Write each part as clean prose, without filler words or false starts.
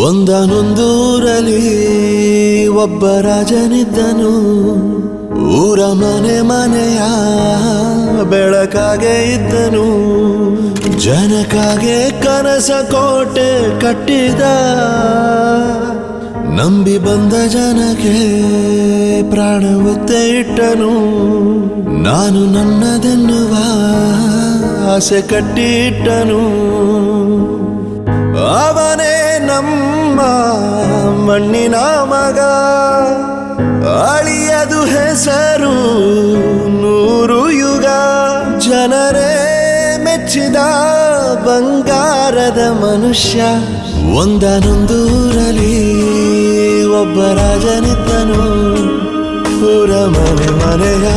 ಒಂದನೊಂದೂರಲ್ಲಿ ಒಬ್ಬ ರಾಜನಿದ್ದನು. ಊರ ಮನೆ ಮನೆಯ ಬೆಳಕಾಗೆ ಇದ್ದನು. ಜನಕಾಗೆ ಕನಸ ಕೋಟೆ ಕಟ್ಟಿದ. ನಂಬಿ ಬಂದ ಜನಕ್ಕೆ ಪ್ರಾಣ ಒತ್ತೆ ಇಟ್ಟನು. ನಾನು ನನ್ನದೆನ್ನುವ ಆಸೆ ಕಟ್ಟಿಟ್ಟನು. ಅವನೇ ನಮ್ಮ ಮಣ್ಣಿನ ಮಗ. ಅಳಿಯದು ಹೆಸರು 100 ಯುಗ. ಜನರೇ ಮೆಚ್ಚಿದ ಬಂಗಾರದ ಮನುಷ್ಯ. ಒಂದನೊಂದೂರಲ್ಲಿ ಒಬ್ಬ ರಾಜನಿದ್ದನು. ಊರ ಮನೆ ಮನೆಯ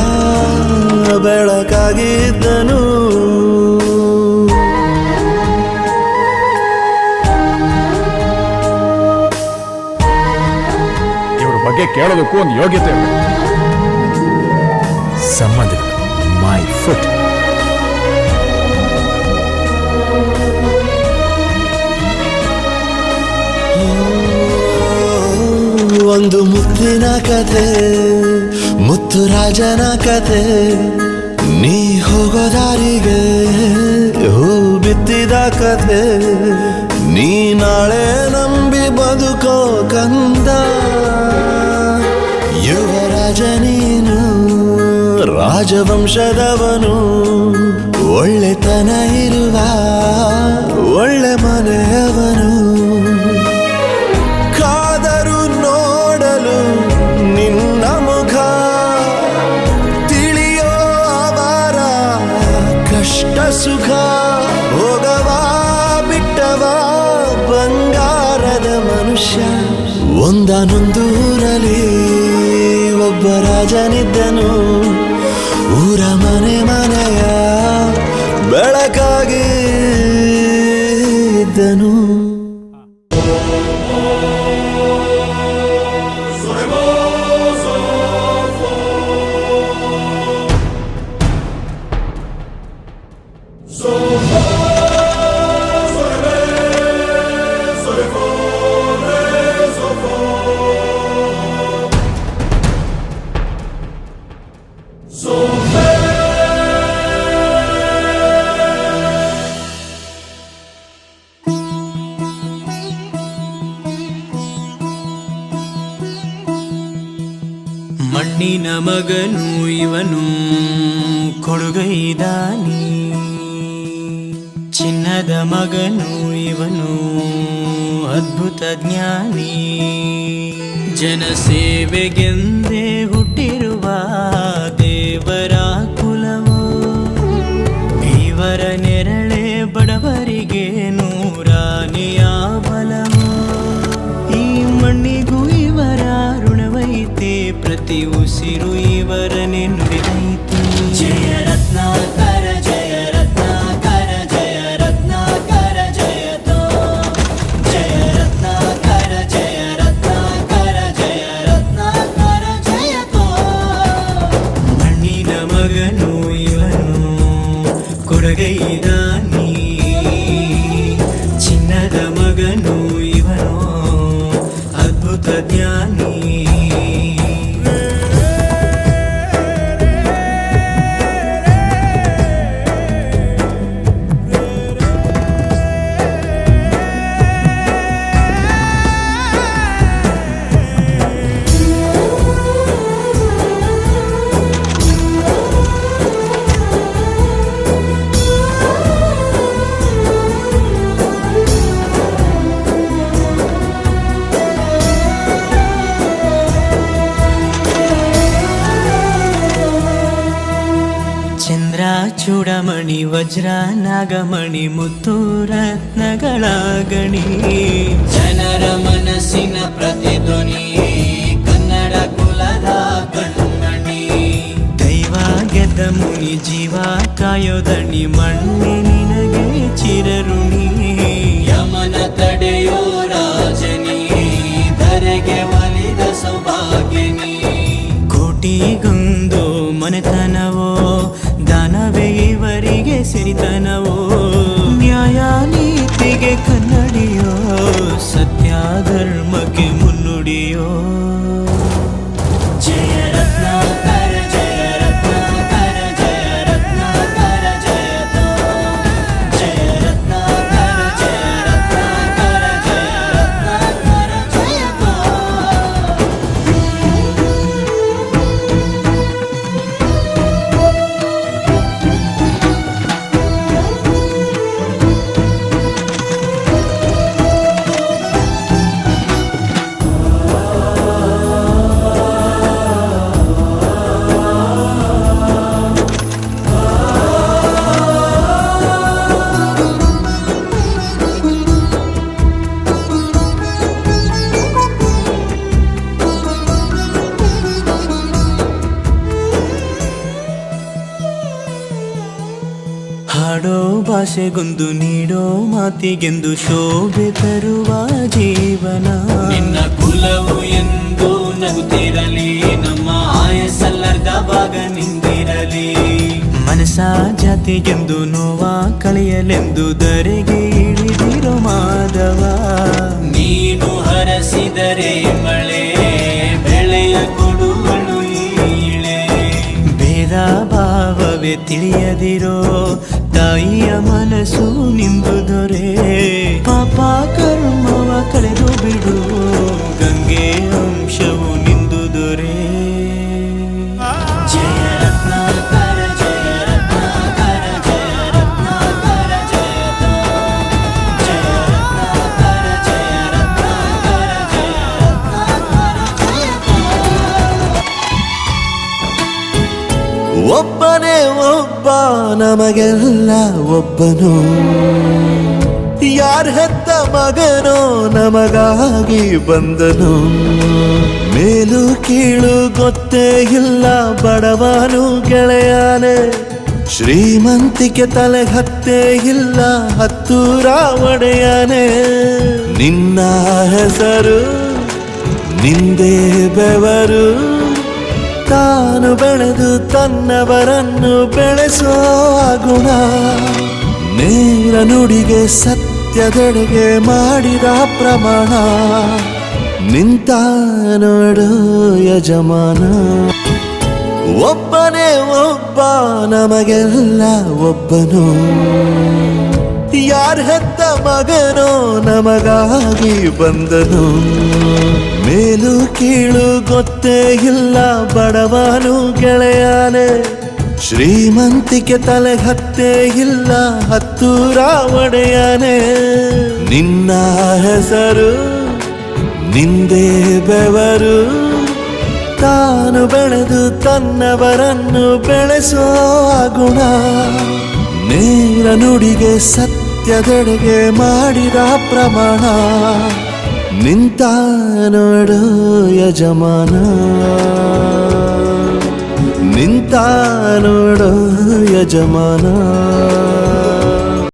ಬೆಳಕಾಗಿದ್ದನು. ಬಗ್ಗೆ ಕೇಳೋದಕ್ಕೂ ಒಂದು ಯೋಗ್ಯತೆ ಇರಬೇಕು. ಸಂಬಂಧಗಳು ಮೈ ಫುಟ್. ಒಂದು ಮುತ್ತಿನ ಕಥೆ, ಮುತ್ತು ರಾಜನ ಕಥೆ. ನೀ ಹೋಗೋ ದಾರಿಗೆ ಹೂ ಬಿತ್ತಿದ ಕಥೆ. ನೀ ನಾಳೆ ನಂಬಿ ಬದುಕೋ ಕಂದ. ಯುವರಾಜ ನೀನು, ರಾಜವಂಶದವನು. ಒಳ್ಳೆತನ ಇರುವ ಒಳ್ಳೆ ಮನೆಯವನು. ಕಾದರು ನೋಡಲು ನಿನ್ನ ಮುಖ. ತಿಳಿಯೋ ಅವರ ಕಷ್ಟ ಸುಖ. ಹೋಗವ ಬಿಟ್ಟವ ಬಂಗಾರದ ಮನುಷ್ಯ. ಒಂದನೊಂದೂರಲ್ಲಿ ಒಬ್ಬ ರಾಜನಿದ್ದನು. ಊರ ಮನೆ ಮನೆಯ ಬೆಳಕಾಗಿ ಇದ್ದನು. ಮಣ್ಣಿನ ಮಗನು ಇವನು ಕೊಡುಗೈದಾನಿ. ಚಿನ್ನದ ಮಗನು ಇವನು ಅದ್ಭುತ ಜ್ಞಾನಿ. ಜನಸೇವೆಗೆಂದೇ ಹುಟ್ಟಿರುವ ದೇವರ ಕುಲವು. ಇವರ ನೆರಳೆ ಬಡವರಿಗೆ ನೂರಾನೆಯ ಬಲವು. ಈ ಮಣ್ಣಿಗೂ ಇವರ ಋಣವೈತೆ, ಪ್ರತಿ ಉಸಿರು ಇವರನೆ ನುಡಿದೈತೆ. ಜಯ ರತ್ನಾಕರ ಜಯ ರತ್ನಾಕರ ಜಯ ರತ್ನಾಕರ ಜಯತೋ. ಜಯ ರತ್ನಾಕರ ಜಯ ರತ್ನಾಕರ ಜಯ ರತ್ನಾಕರ ಜಯತೋ. ಮಣ್ಣಿನ ಮಗನು ಇವನು ಕೊಡಗೈದಾನಿ. ಚಿನ್ನದ ಮಗನು ಇವನು ಅದ್ಭುತ ಜ್ಞಾನಿ. ಚೂಡಮಣಿ ವಜ್ರ ನಾಗಮಣಿ ಮುತ್ತು ರತ್ನಗಳ ಗಣಿ. ಜನರ ಮನಸ್ಸಿನ ಪ್ರತಿಧ್ವನಿ ಕನ್ನಡ ಕುಲದ ಕಣ್ಮಣಿ. ದೈವ ಗೆದ್ದ ಮುನಿ ಜೀವ ಕಾಯೋದಣಿ. ಮಣ್ಣಿ ನಿನಗೆ ಚಿರಋಣಿ. ಯಮನ ತಡೆಯೋ ರಾಜನಿ. ಧರೆಗೆ ಒಲಿದ ಸೌಭಾಗ್ಯನಿ. ಕೋಟಿಗೊಂದು ಮನೆತನವೋ, ದಾನವೇ ಇವರಿಗೆ ಸಿರಿತನವೋ. ನ್ಯಾಯ ನೀತಿಗೆ ಕನ್ನಡಿಯೋ ಸತ್ಯ ಧರ್ಮಕ್ಕೆ ಮುನ್ನುಡಿಯೋ ಜಯ ರತ್ನಾಕರ ಜಯ ರತ್ನಾಕರ ಜಯ ರತ್ನಾಕರ ಜಯತೋ ಜಯ ರತ್ನಾಕರ ಜಯ ರತ್ನಾಕರ ಜಯ ರತ್ನಾಕರ ಜಯತೋ ಹಾಡೋ ಭಾಷೆಗೊಂದು ನೀಡೋ ಮಾತಿಗೆಂದು ಶೋಭೆ ತರುವ ಜೀವನ ನಿನ್ನ ಕುಲವು ಎಂದು ನಗುತ್ತಿರಲಿ ನಮ್ಮ ಆಯಸ್ಸಲ್ಲರ್ಧ ಭಾಗ ನಿಂದಿರಲಿ ಮನಸ ಜಾತಿಗೆಂದು ನೋವ ಕಳೆಯಲೆಂದು ಧರೆಗೆ ಇಳಿದಿರೋ ಮಾಧವ ನೀನು ಹರಸಿದರೆ ಮಳೆ ಬೆಳೆಯ ಕೊಡುವಳು ಈಳೆ ಭೇದ ಭಾವವೇ ತಿಳಿಯದಿರೋ ತಾಯಿಯ ಮನಸ್ಸು ನಿಂದು ದೊರೆ ಪಾಪ ಕರ್ಮವ ಕಳೆದು ಬಿಡು ಗಂಗೆ ಅಂಶವು ನಿಂದು ದೊರೆ ಜಯ ರತ್ನಾಕರ ಜಯ ರತ್ನಾಕರ ಜಯ ರತ್ನಾಕರ ಜಯತೋ ಜಯ ರತ್ನಾಕರ ಜಯ ರತ್ನಾಕರ ಜಯ ರತ್ನಾಕರ ಜಯತೋ ಒಬ್ಬನೇ ಒಬ್ಬ ನಮಗೆಲ್ಲ ಒಬ್ಬನು ಯಾರ ಹೆತ್ತ ಮಗನೋ ನಮಗಾಗಿ ಬಂದನು ಮೇಲು ಕೀಳು ಗೊತ್ತೇ ಇಲ್ಲ ಬಡವನು ಗೆಳೆಯಾನೆ ಶ್ರೀಮಂತಿಕೆ ತಲೆ ಹತ್ತೇ ಇಲ್ಲ ಹತ್ತೂರ ಒಡೆಯಾನೆ ನಿನ್ನ ಹೆಸರು ನಿಂದೇ ಬೆವರು ತಾನು ಬೆಳೆದು ತನ್ನವರನ್ನು ಬೆಳೆಸೋ ಗುಣ ನೇರ ನುಡಿಗೆ ಸತ್ಯದೆಡೆಗೆ ಮಾಡಿದ ಪ್ರಮಾಣ ನಿಂತ ನೋಡು ಯಜಮಾನ ಒಬ್ಬನೇ ಒಬ್ಬ ನಮಗೆಲ್ಲ ಒಬ್ಬನು ಯಾರ ಹೆತ್ತ ಮಗನೋ ನಮಗಾಗಿ ಬಂದನು ಮೇಲು ಕೀಳು ಗೊತ್ತೇ ಇಲ್ಲ ಬಡವನು ಗೆಳೆಯಾನೆ ಶ್ರೀಮಂತಿಕೆ ತಲೆ ಹತ್ತೇ ಇಲ್ಲ ಹತ್ತೂರ ಒಡೆಯಾನೆ ನಿನ್ನ ಹೆಸರು ನಿಂದೇ ಬೆವರು ತಾನು ಬೆಳೆದು ತನ್ನವರನ್ನು ಬೆಳೆಸೋ ಗುಣ ನೇರ ನುಡಿಗೆ ಸತ್ಯದೆಡೆಗೆ ಮಾಡಿದ ಪ್ರಮಾಣ ನಿಂತ ನೋಡು ಯಜಮಾನ ನಿಂತ ನೋಡು ಯಜಮಾನ